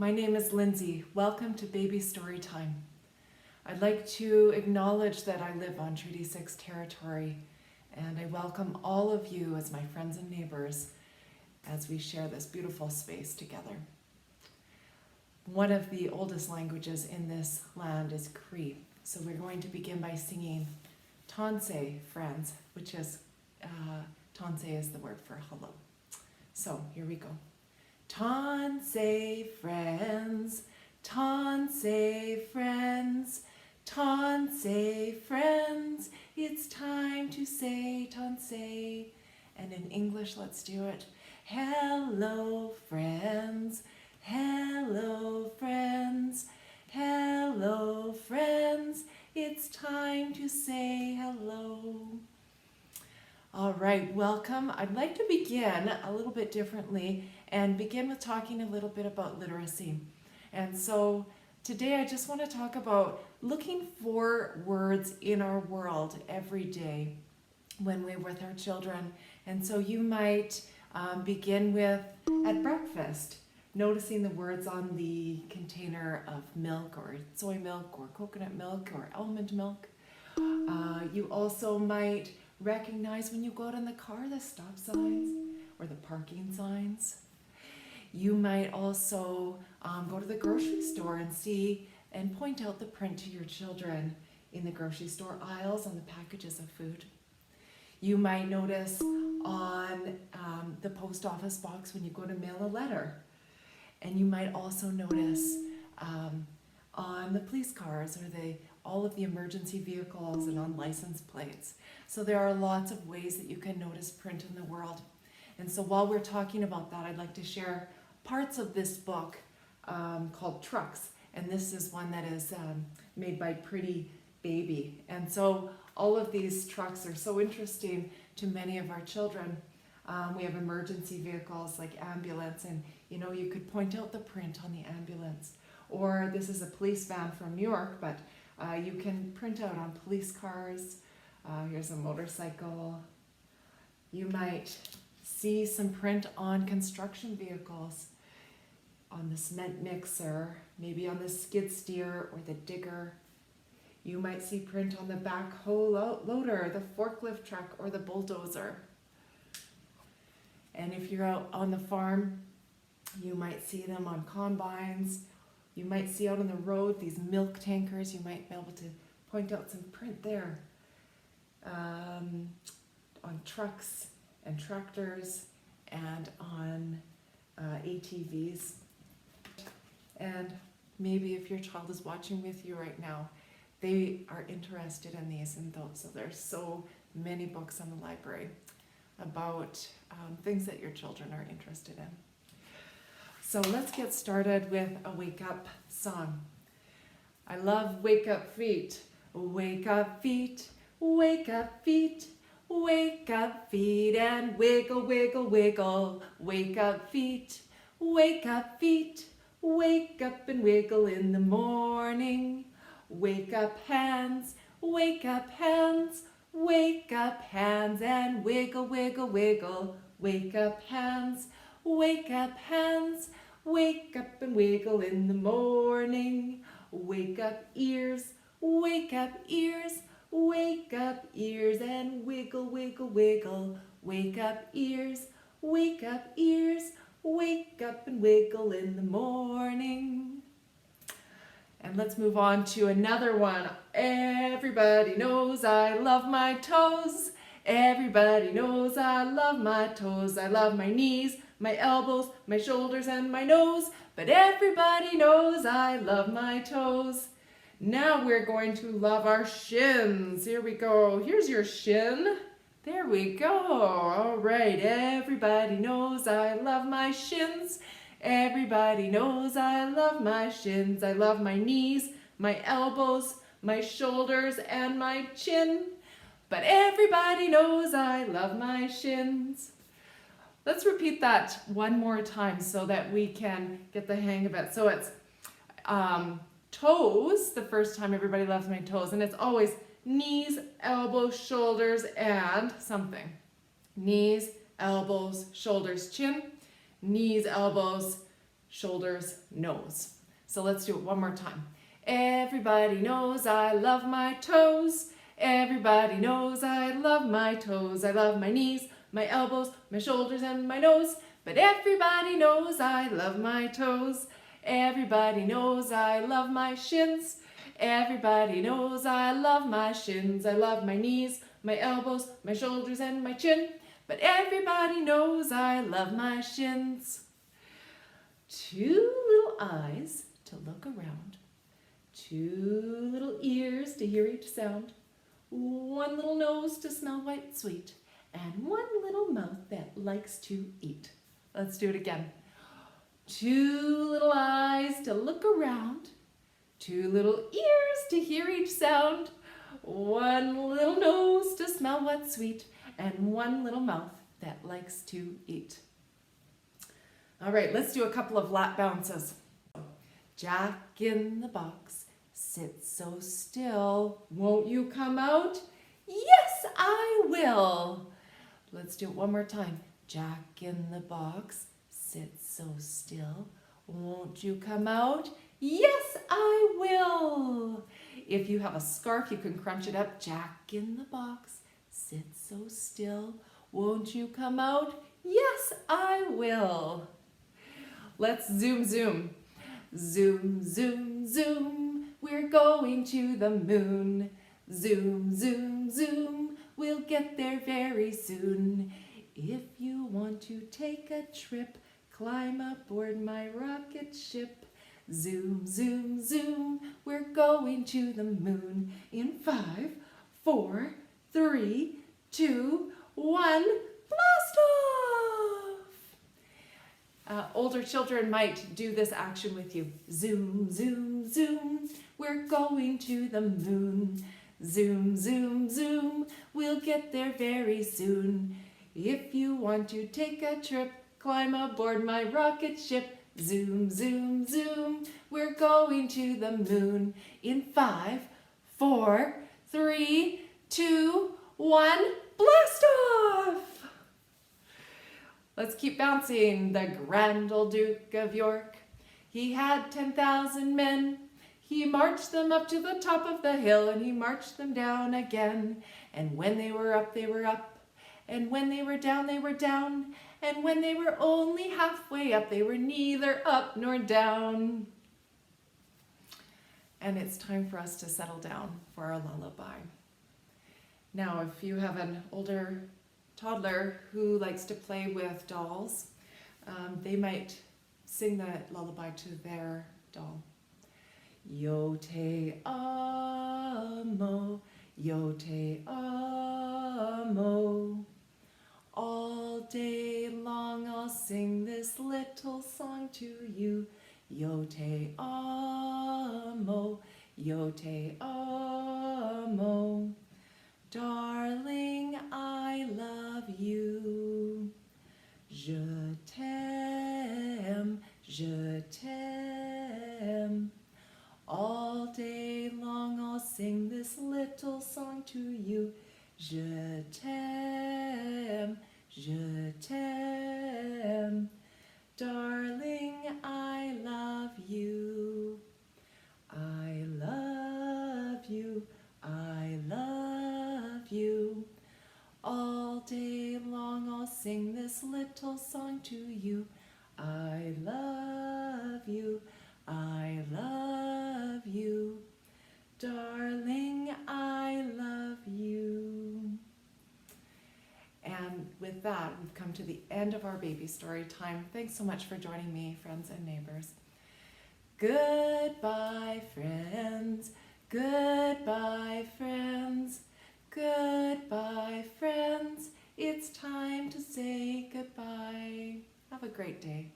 My name is Lindsay. Welcome to Baby Storytime. I'd like to acknowledge that I live on Treaty 6 territory, and I welcome all of you as my friends and neighbors as we share this beautiful space together. One of the oldest languages in this land is Cree, so we're going to begin by singing Tonsei Friends, which is, Tonsei is the word for hello. So here we go. Tonsei friends, Tonsei friends, Tonsei friends, it's time to say Tonsei. And in English, let's do it. Hello friends, hello friends, hello friends, it's time to say hello. All right, welcome. I'd like to begin a little bit differently and begin with talking a little bit about literacy. And so today I just want to talk about looking for words in our world every day when we're with our children. And so you might begin with at breakfast, noticing the words on the container of milk or soy milk or coconut milk or almond milk. You also might recognize when you go out in the car the stop signs or the parking signs. You might also go to the grocery store and see and point out the print to your children in the grocery store aisles on the packages of food. You might notice on the post office box when you go to mail a letter. And you might also notice on the police cars or all of the emergency vehicles and on license plates. So there are lots of ways that you can notice print in the world. And so while we're talking about that, I'd like to share parts of this book called Trucks. And this is one that is made by Pretty Baby. And so all of these trucks are so interesting to many of our children. We have emergency vehicles like ambulance, and you could point out the print on the ambulance. Or this is a police van from New York, but you can print out on police cars. Here's a motorcycle. You might see some print on construction vehicles, on the cement mixer, maybe on the skid steer or the digger. You might see print on the backhoe loader, the forklift truck, or the bulldozer. And if you're out on the farm, you might see them on combines. You might see out on the road these milk tankers. You might be able to point out some print there. On trucks and tractors and on ATVs. And maybe if your child is watching with you right now, they are interested in these and those. So there's so many books in the library about things that your children are interested in. So let's get started with a wake up song. I love Wake Up Feet. Wake up feet, wake up feet, wake up feet and wiggle, wiggle, wiggle. Wake up feet, wake up feet, wake up and wiggle in the morning. Wake up hands, wake up hands, wake up hands and wiggle, wiggle, wiggle. Wake up hands, wake up hands, wake up and wiggle in the morning. Wake up ears, wake up ears, wake up ears and wiggle, wiggle, wiggle. Wake up ears, wake up ears, wake up and wiggle in the morning. And let's move on to another one. Everybody knows I love my toes. Everybody knows I love my toes. I love my knees, my elbows, my shoulders, and my nose. But everybody knows I love my toes. Now we're going to love our shins. Here we go. Here's your shin. There we go. All right. Everybody knows I love my shins. Everybody knows I love my shins. I love my knees, my elbows, my shoulders, and my chin. But everybody knows I love my shins. Let's repeat that one more time so that we can get the hang of it. So it's toes, the first time everybody loves my toes, and it's always knees, elbows, shoulders, and something. Knees, elbows, shoulders, chin. Knees, elbows, shoulders, nose. So let's do it one more time. Everybody knows I love my toes. Everybody knows I love my toes. I love my knees, my elbows, my shoulders, and my nose. But everybody knows I love my toes. Everybody knows I love my shins. Everybody knows I love my shins. I love my knees, my elbows, my shoulders, and my chin. But everybody knows I love my shins. Two little eyes to look around. Two little ears to hear each sound. One little nose to smell white sweet. And one little mouth that likes to eat. Let's do it again. Two little eyes to look around. Two little ears to hear each sound. One little nose to smell what's sweet. And one little mouth that likes to eat. All right, let's do a couple of lap bounces. Jack in the box, sit so still. Won't you come out? Yes, I will. Let's do it one more time. Jack in the box, sit so still. Won't you come out? Yes, I will. If you have a scarf, you can crunch it up. Jack in the box, sit so still. Won't you come out? Yes, I will. Let's zoom, zoom. Zoom, zoom, zoom. We're going to the moon. Zoom, zoom, zoom. We'll get there very soon. If you want to take a trip, climb aboard my rocket ship. Zoom, zoom, zoom. We're going to the moon. In 5, 4, 3, 2, 1. Blast off! Older children might do this action with you. Zoom, zoom, zoom. We're going to the moon. Zoom, zoom, zoom. We'll get there very soon. If you want to take a trip, climb aboard my rocket ship. Zoom, zoom, zoom. We're going to the moon. In 5, 4, 3, 2, 1. Blast off! Let's keep bouncing. The grand old Duke of York, he had 10,000 men. He marched them up to the top of the hill, and he marched them down again. And when they were up, they were up. And when they were down, they were down. And when they were only halfway up, they were neither up nor down. And it's time for us to settle down for our lullaby. Now, if you have an older toddler who likes to play with dolls, they might sing the lullaby to their doll. Yo te amo, yo te amo. All day long I'll sing this little song to you. Yo te amo, yo te amo. Darling, I love you. Je t'aime, je t'aime. All day long I'll sing this little song to you. Je t'aime, je t'aime. Darling, I love you. I love you. I love you. All day long I'll sing this little song to you. I love you. I love you. Darling, I love you. And with that, we've come to the end of our baby story time. Thanks so much for joining me, friends and neighbors. Goodbye, friends. Goodbye, friends. Goodbye, friends. It's time to say goodbye. Have a great day.